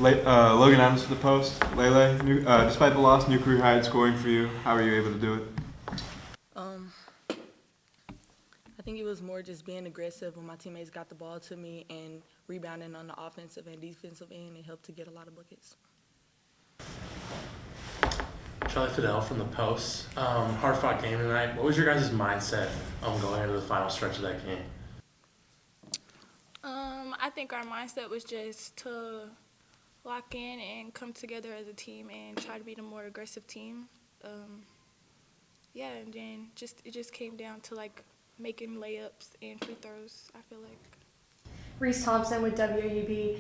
Logan Adams for the Post. LayLay, despite the loss, new career high in scoring for you. How were you able to do it? I think it was more just being aggressive when my teammates got the ball to me and rebounding on the offensive and defensive end. It helped to get a lot of buckets. Charlie Fidel from the Post. Hard-fought game tonight. What was your guys' mindset going into the final stretch of that game? I think our mindset was just to lock in and come together as a team and try to be the more aggressive team. And then it just came down to like making layups and free throws, I feel like. Reese Thompson with WUB.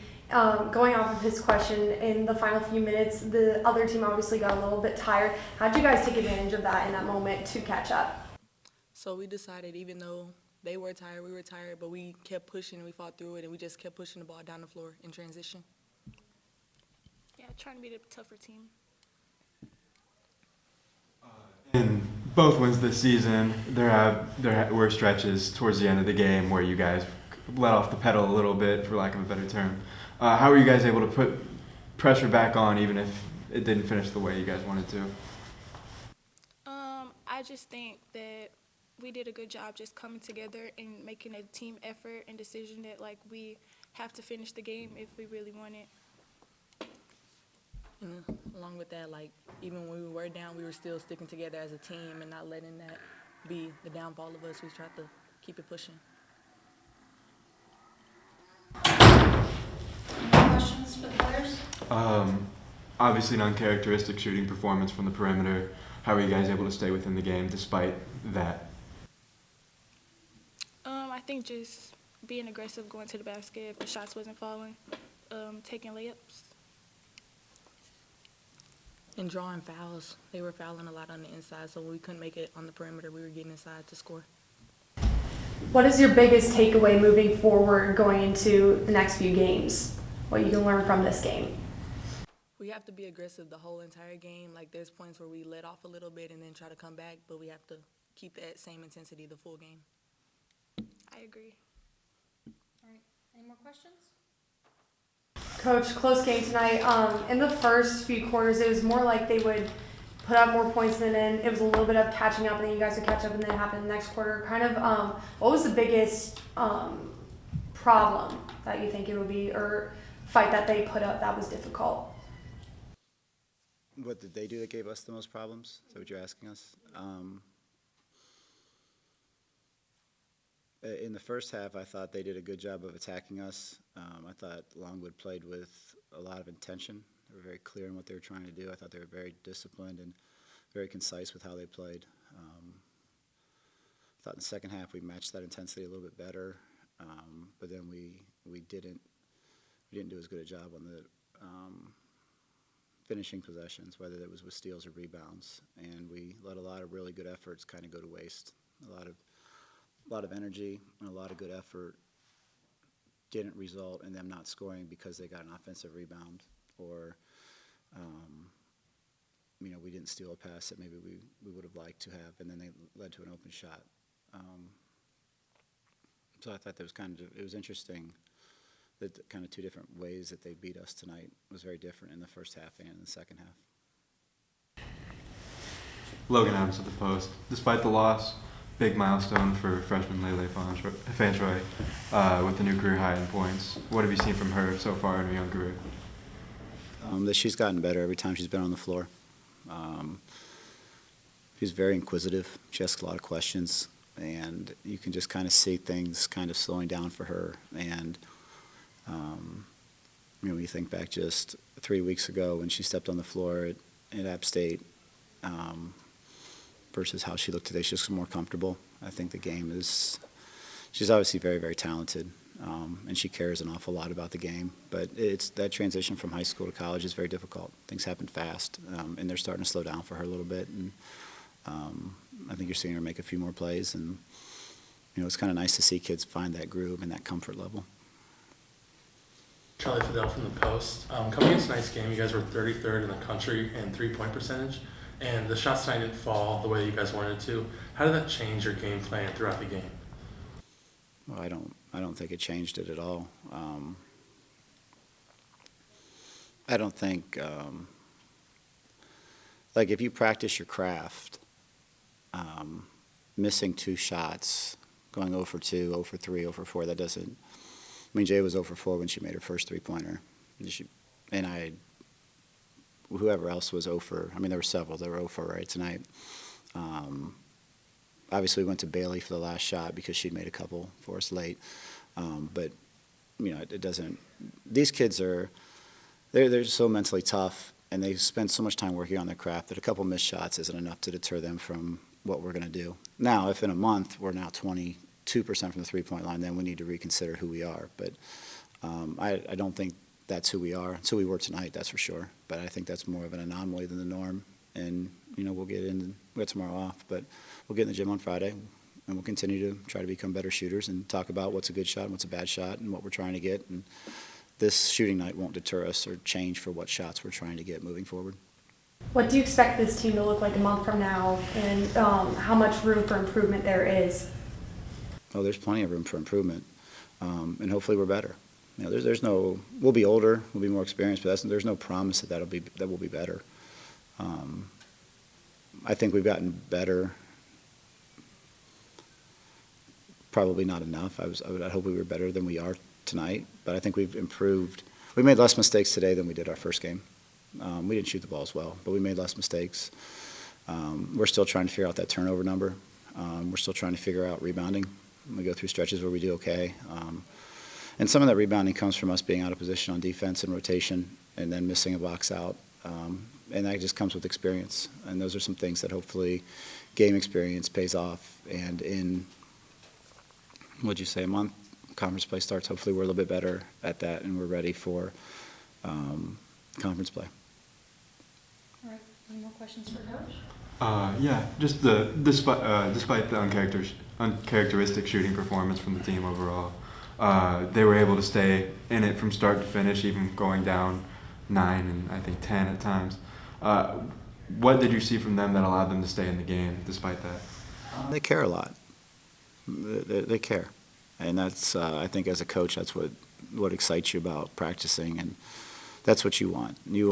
Going off of his question, in the final few minutes, the other team obviously got a little bit tired. How did you guys take advantage of that in that moment to catch up? So we decided, even though they were tired, we were tired, but we kept pushing and we fought through it and we just kept pushing the ball down the floor in transition. Yeah, trying to be the tougher team. In both wins this season, there were stretches towards the end of the game where you guys let off the pedal a little bit, for lack of a better term. How were you guys able to put pressure back on, even if it didn't finish the way you guys wanted to? I just think that we did a good job just coming together and making a team effort and decision that like we have to finish the game if we really want it. And along with that, like, even when we were down, we were still sticking together as a team and not letting that be the downfall of us. We tried to keep it pushing. Any questions for the players? Obviously an uncharacteristic shooting performance from the perimeter. How were you guys able to stay within the game despite that? I think just being aggressive, going to the basket if the shots wasn't falling, taking layups. And drawing fouls. They were fouling a lot on the inside, so when we couldn't make it on the perimeter, we were getting inside to score. What is your biggest takeaway moving forward going into the next few games? What you can learn from this game? We have to be aggressive the whole entire game. Like, there's points where we let off a little bit and then try to come back, but we have to keep that same intensity the full game. I agree. All right. Any more questions? Coach, close game tonight. In the first few quarters, it was more like they would put up more points and then it was a little bit of catching up and then you guys would catch up and then it happened the next quarter. Kind of, what was the biggest problem that you think it would be, or fight that they put up that was difficult? What did they do that gave us the most problems? Is that what you're asking us? In the first half, I thought they did a good job of attacking us. I thought Longwood played with a lot of intention. They were very clear in what they were trying to do. I thought they were very disciplined and very concise with how they played. I thought in the second half we matched that intensity a little bit better, but then we didn't do as good a job on the finishing possessions, whether that was with steals or rebounds, and we let a lot of really good efforts kind of go to waste. A lot of energy and a lot of good effort didn't result in them not scoring because they got an offensive rebound, or we didn't steal a pass that maybe we would have liked to have, and then they led to an open shot. So I thought it was interesting that kind of two different ways that they beat us tonight was very different in the first half and in the second half. Logan Adams at the Post. Despite the loss, big milestone for freshman LayLay Fantroy with the new career high in points. What have you seen from her so far in her young career? That she's gotten better every time she's been on the floor. She's very inquisitive. She asks a lot of questions, and you can just kind of see things kind of slowing down for her. And when you think back just 3 weeks ago when she stepped on the floor at App State versus how she looked today, she's more comfortable. I think the game she's obviously very, very talented, and she cares an awful lot about the game. But that transition from high school to college is very difficult. Things happen fast, and they're starting to slow down for her a little bit. And I think you're seeing her make a few more plays, and it's kind of nice to see kids find that groove and that comfort level. Charlie Fidel from the Post. Coming into tonight's game, you guys were 33rd in the country in three-point percentage, and the shots tonight didn't fall the way you guys wanted to. How did that change your game plan throughout the game? Well, I don't think it changed it at all. I don't think, like if you practice your craft, missing 2 shots, going 0 for 2, 0 for 3, 0 for 4, that doesn't, I mean, Jay was 0 for 4 when she made her first three-pointer. And whoever else was 0 for, I mean, there were several that were 0 for right tonight. Obviously, we went to Bailey for the last shot because she'd made a couple for us late. But, you know, it doesn't, these kids are, they're so mentally tough, and they spend so much time working on their craft that a couple missed shots isn't enough to deter them from what we're going to do. Now, if in a month we're now 22% from the three-point line, then we need to reconsider who we are. But I don't think that's who we are. It's who we were tonight, that's for sure. But I think that's more of an anomaly than the norm. And, you know, we got tomorrow off, but we'll get in the gym on Friday, and we'll continue to try to become better shooters and talk about what's a good shot and what's a bad shot and what we're trying to get. And this shooting night won't deter us or change for what shots we're trying to get moving forward. What do you expect this team to look like a month from now, and how much room for improvement there is? Oh, there's plenty of room for improvement, and hopefully we're better. You know, there's no, we'll be older, we'll be more experienced, but there's no promise that we'll be better. I think we've gotten better. Probably not enough. I hope we were better than we are tonight, but I think we've improved. We made less mistakes today than we did our first game. We didn't shoot the ball as well, but we made less mistakes. We're still trying to figure out that turnover number. We're still trying to figure out rebounding. We go through stretches where we do okay. And some of that rebounding comes from us being out of position on defense and rotation and then missing a box out. And that just comes with experience. And those are some things that hopefully game experience pays off. And in, what'd you say, a month, conference play starts, hopefully we're a little bit better at that and we're ready for conference play. All right, any more questions for Coach? Yeah, just despite the uncharacteristic shooting performance from the team overall, they were able to stay in it from start to finish, even going down 9 and I think 10 at times. What did you see from them that allowed them to stay in the game despite that? They care a lot. They care. And that's, I think as a coach, that's what excites you about practicing, and that's what you want. You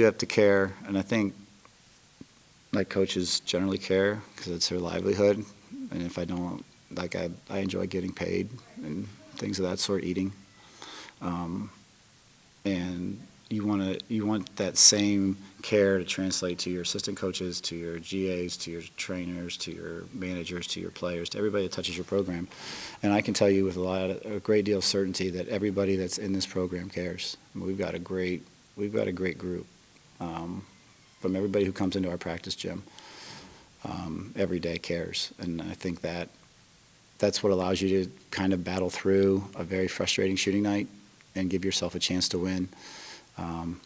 have to care, and I think like coaches generally care because it's their livelihood. And if I don't, like I enjoy getting paid and things of that sort, eating. And you want that same care to translate to your assistant coaches, to your GAs, to your trainers, to your managers, to your players, to everybody that touches your program. And I can tell you with a great deal of certainty that everybody that's in this program cares. I mean, we've got a great group from everybody who comes into our practice gym. Every day cares, and I think that's what allows you to kind of battle through a very frustrating shooting night and give yourself a chance to win.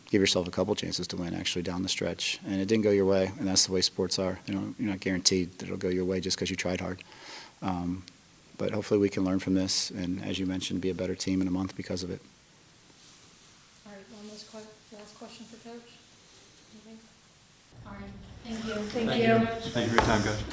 Give yourself a couple chances to win, actually, down the stretch. And it didn't go your way, and that's the way sports are. You know, you're not guaranteed that it'll go your way just because you tried hard. But hopefully we can learn from this, and as you mentioned, be a better team in a month because of it. All right, one last question for Coach? Anything? All right, thank you. Thank you. Thank you for your time, Coach.